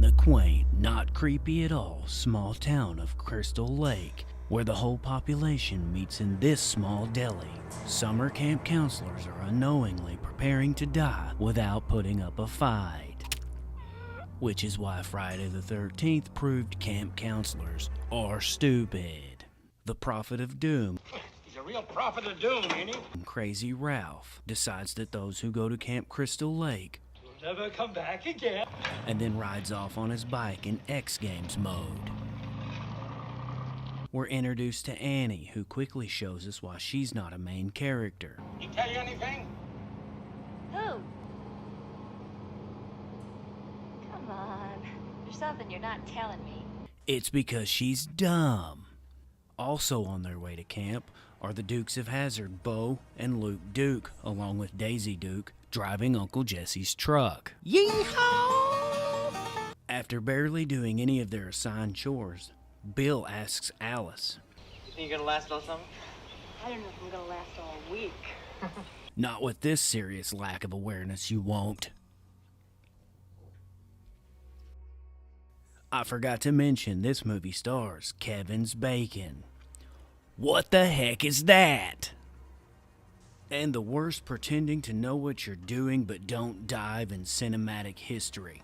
the quaint, not creepy at all, small town of Crystal Lake, where the whole population meets in this small deli, summer camp counselors are unknowingly preparing to die without putting up a fight. Which is why Friday the 13th proved camp counselors are stupid. The Prophet of Doom, He's a real prophet of doom, ain't he? Crazy Ralph, decides that those who go to Camp Crystal Lake We'll never come back again. and then rides off on his bike in X Games mode. We're introduced to Annie, who quickly shows us why she's not a main character. He tell you anything? Who? Come on. There's something you're not telling me. It's because she's dumb. Also on their way to camp are the Dukes of Hazzard, Bo and Luke Duke, along with Daisy Duke, driving Uncle Jesse's truck. Yeehaw! After barely doing any of their assigned chores, Bill asks Alice, You think you're gonna last all summer? I don't know if I'm gonna last all week. "Not with this serious lack of awareness, you won't." I forgot to mention this movie stars Kevin's Bacon. What the heck is that? And the worst pretending to know what you're doing but don't dive in cinematic history.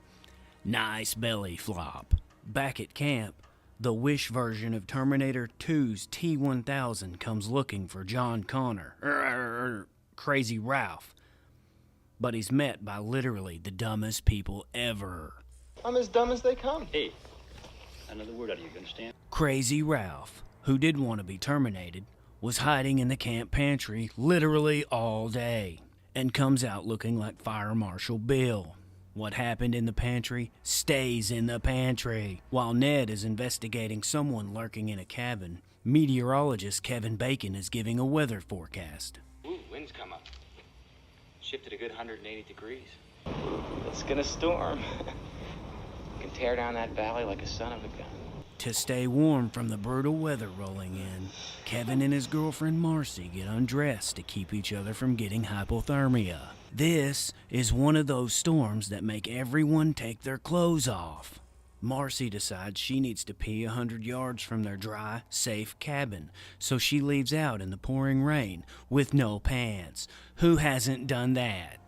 Nice belly flop. Back at camp, the Wish version of Terminator 2's T-1000 comes looking for John Connor, Crazy Ralph. But he's met by literally the dumbest people ever. I'm as dumb as they come. Hey, another word out of you, understand? Crazy Ralph, who did want to be terminated, was hiding in the camp pantry literally all day and comes out looking like Fire Marshal Bill. What happened in the pantry stays in the pantry. While Ned is investigating someone lurking in a cabin, meteorologist Kevin Bacon is giving a weather forecast. Ooh, winds come up. Shifted a good 180 degrees. It's gonna storm. Can tear down that valley like a son of a gun. To stay warm from the brutal weather rolling in, Kevin and his girlfriend Marcy get undressed to keep each other from getting hypothermia. This is one of those storms that make everyone take their clothes off. Marcy decides she needs to pee 100 yards from their dry, safe cabin, so she leaves out in the pouring rain with no pants. Who hasn't done that?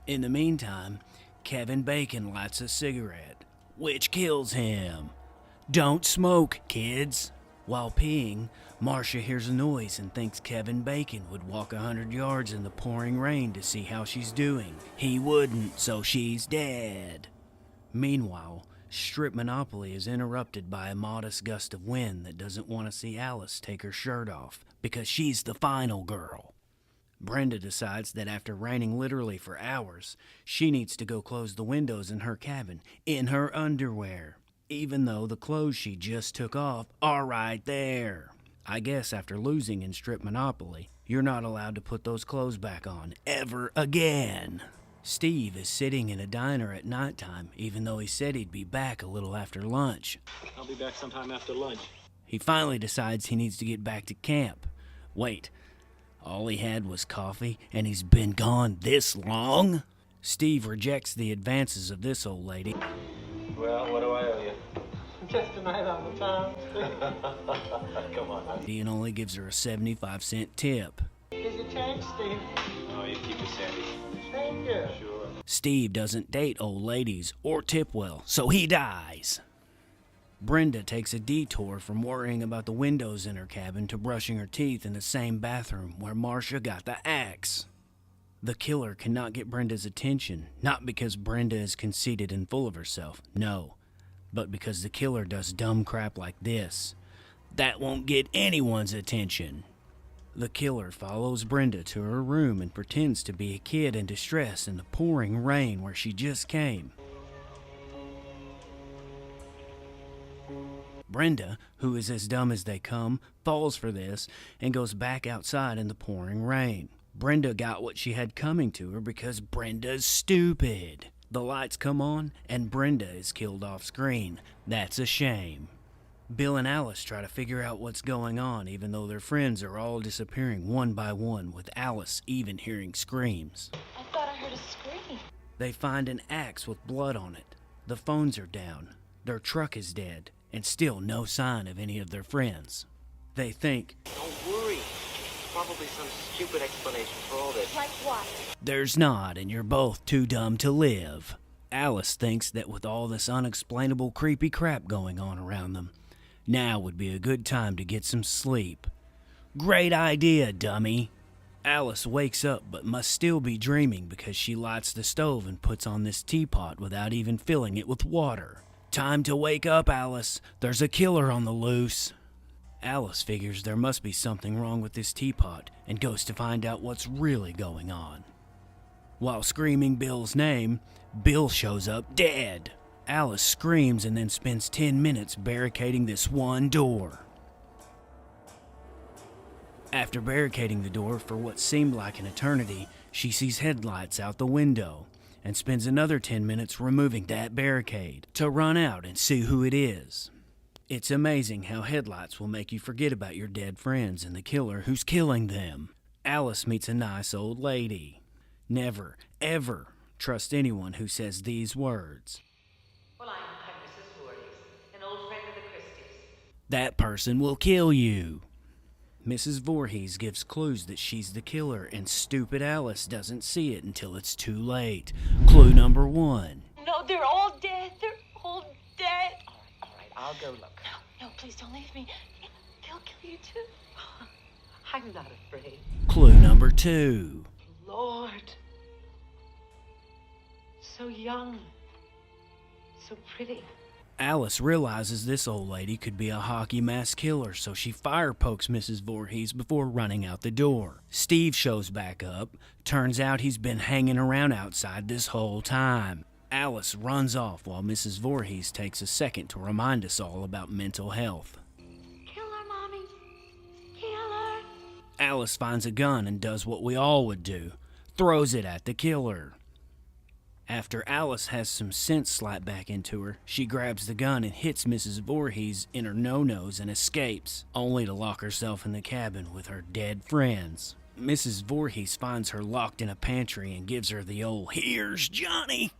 In the meantime, Kevin Bacon lights a cigarette, which kills him. Don't smoke, kids. While peeing, Marcia hears a noise and thinks Kevin Bacon would walk 100 yards in the pouring rain to see how she's doing. He wouldn't, so she's dead. Meanwhile, Strip Monopoly is interrupted by a modest gust of wind that doesn't want to see Alice take her shirt off because she's the final girl. Brenda decides that after raining literally for hours, she needs to go close the windows in her cabin in her underwear, even though the clothes she just took off are right there. I guess after losing in Strip Monopoly, you're not allowed to put those clothes back on ever again. Steve is sitting in a diner at nighttime, even though he said he'd be back a little after lunch. I'll be back sometime after lunch. He finally decides he needs to get back to camp. Wait, all he had was coffee and he's been gone this long? Steve rejects the advances of this old lady. Well, what do I owe you? Just a night on the town. Come on, honey. And only gives her a 75-cent tip. Here's your change, Steve. Oh, you keep it sandy. Thank you. Sure. Steve doesn't date old ladies or tip well, so he dies. Brenda takes a detour from worrying about the windows in her cabin to brushing her teeth in the same bathroom where Marcia got the axe. The killer cannot get Brenda's attention, not because Brenda is conceited and full of herself, no, but because the killer does dumb crap like this. That won't get anyone's attention. The killer follows Brenda to her room and pretends to be a kid in distress in the pouring rain where she just came. Brenda, who is as dumb as they come, falls for this and goes back outside in the pouring rain. Brenda got what she had coming to her because Brenda's stupid. The lights come on and Brenda is killed off screen. That's a shame. Bill and Alice try to figure out what's going on even though their friends are all disappearing one by one, with Alice even hearing screams. I thought I heard a scream. They find an axe with blood on it. The phones are down, their truck is dead, and still no sign of any of their friends. They think, Don't worry. Probably some stupid explanation for all this. Like what? there's not, and you're both too dumb to live. Alice thinks that with all this unexplainable creepy crap going on around them, now would be a good time to get some sleep. Great idea, dummy. Alice wakes up but must still be dreaming because she lights the stove and puts on this teapot without even filling it with water. Time to wake up, Alice. There's a killer on the loose. Alice figures there must be something wrong with this teapot and goes to find out what's really going on. While screaming Bill's name, Bill shows up dead. Alice screams and then spends 10 minutes barricading this one door. After barricading the door for what seemed like an eternity, she sees headlights out the window and spends another 10 minutes removing that barricade to run out and see who it is. It's amazing how headlights will make you forget about your dead friends and the killer who's killing them. Alice meets a nice old lady. Never, ever trust anyone who says these words. Well, I'm Mrs. Voorhees, an old friend of the Christies. That person will kill you. Mrs. Voorhees gives clues that she's the killer, and stupid Alice doesn't see it until it's too late. Clue number 1. No, they're all dead. They're all dead. All right, I'll go look. No, please don't leave me. They'll kill you too. I'm not afraid. Clue number 2. Lord. So young. So pretty. Alice realizes this old lady could be a hockey mask killer, so she fire pokes Mrs. Voorhees before running out the door. Steve shows back up. Turns out he's been hanging around outside this whole time. Alice runs off while Mrs. Voorhees takes a second to remind us all about mental health. Kill her, Mommy. Kill her. Alice finds a gun and does what we all would do. Throws it at the killer. After Alice has some sense slapped back into her, she grabs the gun and hits Mrs. Voorhees in her no-nos and escapes, only to lock herself in the cabin with her dead friends. Mrs. Voorhees finds her locked in a pantry and gives her the old, "Here's Johnny!"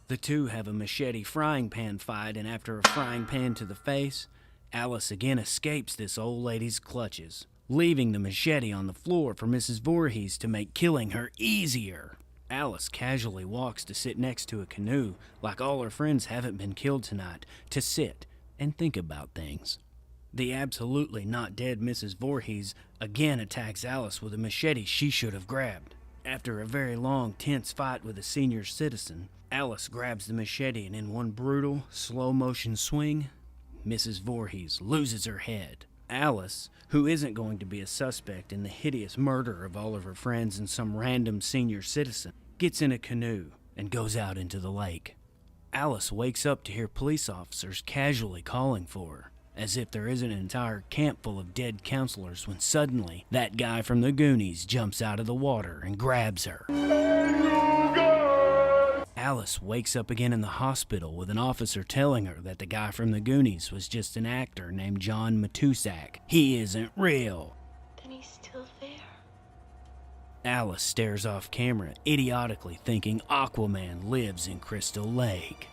The two have a machete frying pan fight, and after a frying pan to the face, Alice again escapes this old lady's clutches, leaving the machete on the floor for Mrs. Voorhees to make killing her easier. Alice casually walks to sit next to a canoe, like all her friends haven't been killed tonight, to sit and think about things. The absolutely not dead Mrs. Voorhees again attacks Alice with a machete she should have grabbed. After a very long, tense fight with a senior citizen, Alice grabs the machete and in one brutal, slow-motion swing, Mrs. Voorhees loses her head. Alice, who isn't going to be a suspect in the hideous murder of all of her friends and some random senior citizen, gets in a canoe and goes out into the lake. Alice wakes up to hear police officers casually calling for her, as if there isn't an entire camp full of dead counselors when suddenly that guy from the Goonies jumps out of the water and grabs her. Alice wakes up again in the hospital with an officer telling her that the guy from the Goonies was just an actor named John Matusak. He isn't real. Then he's still there. Alice stares off camera, idiotically thinking Aquaman lives in Crystal Lake.